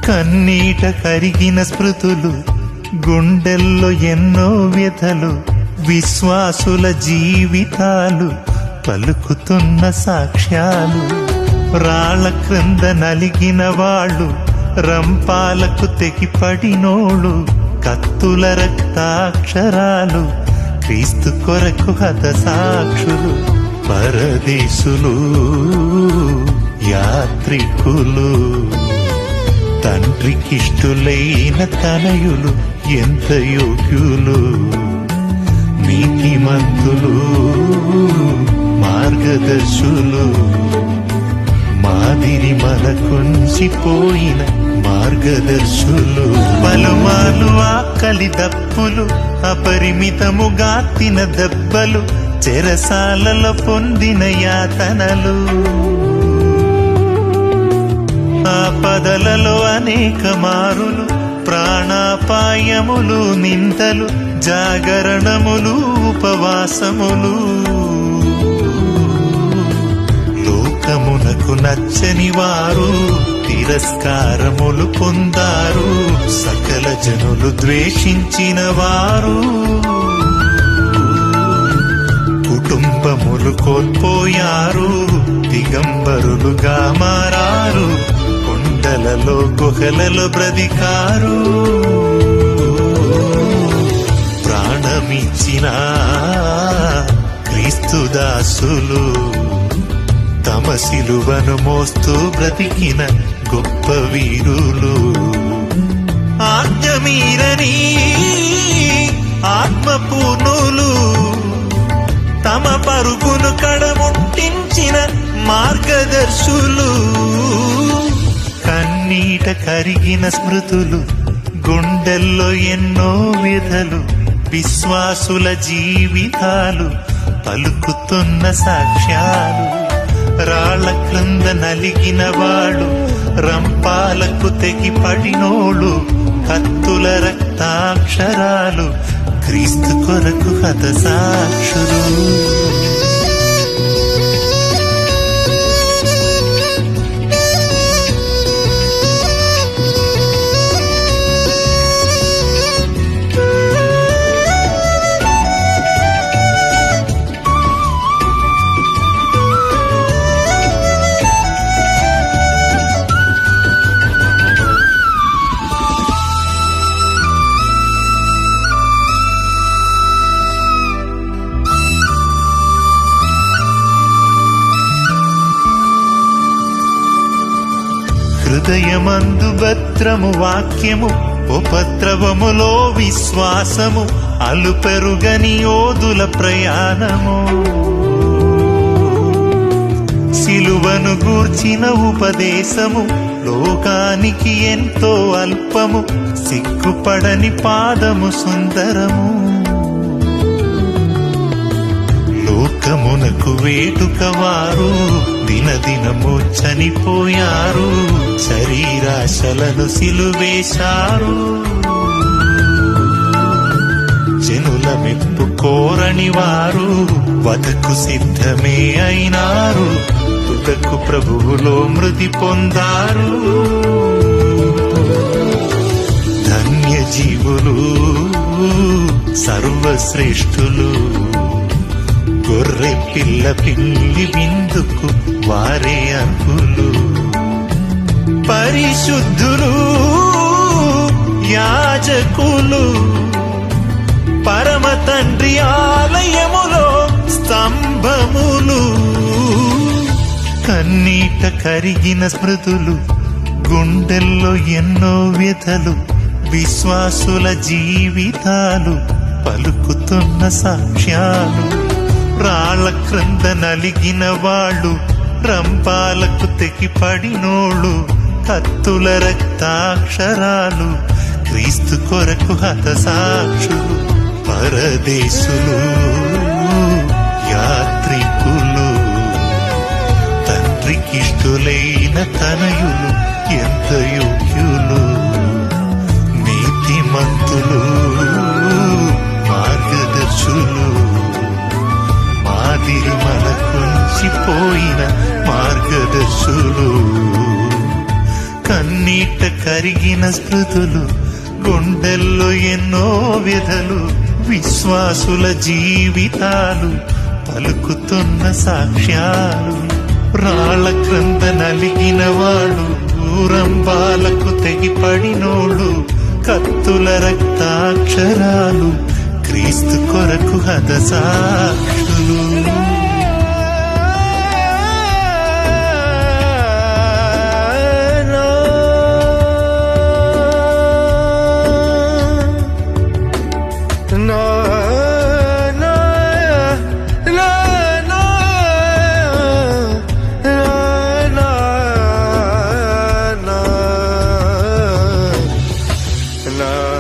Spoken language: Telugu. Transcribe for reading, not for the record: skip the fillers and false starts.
కన్నీట కరిగిన స్మృతులు, గుండెల్లో ఎన్నో వ్యథలు, విశ్వాసుల జీవితాలు పలుకుతున్న సాక్ష్యాలు. రాళ్ల క్రింద నలిగిన వాళ్ళు, రంపాలకు తెగిపడినోళ్ళు, కత్తుల రక్తాక్షరాలు, క్రీస్తు కొరకు హత సాక్షులు. పరదేశులు, యాత్రికులు, తండ్రికిష్టులైన తనయులు ఎంత యోగ్యులు. నీతిమంతులు, మార్గదర్శులు, మాదిరి మనకుంచిపోయిన మార్గదర్శులు. పలుమాలు ఆకలి దప్పులు, అపరిమితముగా తిన దెబ్బలు, చెరసాలలో పొందిన యాతనలు, ఆపదలలో అనేక మారులు, ప్రాణాపాయములు, నిందలు, జాగరణములు, ఉపవాసములు. లోకమునకు నచ్చని వారు తిరస్కారములు పొందారు, సకల జనులు ద్వేషించిన వారు. కుటుంబములు కోల్పోయారు, దిగంబరులుగా మారారు, కొండలలో గుహలలో బ్రతికారు. ప్రాణమిచ్చిన క్రీస్తు దాసులు, తమ సిలువను మోస్తూ బ్రతికిన గొప్ప వీరులు. ఆజ్ఞమీరని ఆత్మపూర్ణులు, తమ పరుగును కడముట్టించిన మార్గదర్శులు. కన్నీట కరిగిన స్మృతులు, గుండెల్లో ఎన్నో వ్యథలు, విశ్వాసుల జీవితాలు పలుకుతున్న సాక్ష్యాలు. రాళ్ల క్రింద నలిగిన వాడు, రంపాలకు తెగిపడినోళ్ళు, కత్తుల రక్తాక్షరాలు, క్రీస్తు కొరకు హత సాక్షులు. హృదయమందు భద్రము వాక్యము, ఉపద్రవములో విశ్వాసము, అలుపెరుగని యోధుల ప్రయాణము. సిలువను గూర్చిన ఉపదేశము, లోకానికి ఎంతో అల్పము, సిగ్గుపడని పాదము సుందరము. లోకమునకు వేడుక వారు దినదినము చనిపోయారు, శరీరాశలను సిలువేశారు. జనుల మెప్పు కోరని వారు వధకు సిద్ధమే అయినారు, తుదకు ప్రభువులో మృతి పొందారు. ధన్య జీవులు, సర్వశ్రేష్ఠులు, గొర్రె పిల్ల పిల్లి విందుకు వారే అర్హులు. పరిశుద్ధులు, యాజకులు, పరమ తండ్రి ఆలయములో స్తంభములు. కన్నీట కరిగిన స్మృతులు, గుండెల్లో ఎన్నో వ్యథలు, విశ్వాసుల జీవితాలు పలుకుతున్న సాక్ష్యాలు. రాళ్ల క్రింద నలిగిన వాళ్ళు, రంపాలకు తెగిపడినోళ్ళు, కత్తుల రక్తాక్షరాలు, క్రీస్తు కొరకు హత సాక్షులు. పరదేశులు, యాత్రికులు, తండ్రికిష్టులైన తనయులు ఎంత యోగ్యులు. నీతిమంతులు, మార్గదర్శులు, మాదిరి మనకుంచిపోయిన మార్గదర్శులు. కన్నీ కన్నీట కరిగిన స్మృతులు, గుండెల్లో ఎన్నో వ్యధలు, విశ్వాసుల జీవితాలు పలుకుతున్న సాక్ష్యాలు. రాళ్ళ క్రింద నలిగిన వాళ్ళు, ఊరంబాలకు తెగిపడినోళ్ళు, కత్తుల రక్తాక్షరాలు, క్రీస్తు కొరకు హతసాక్షులు. నా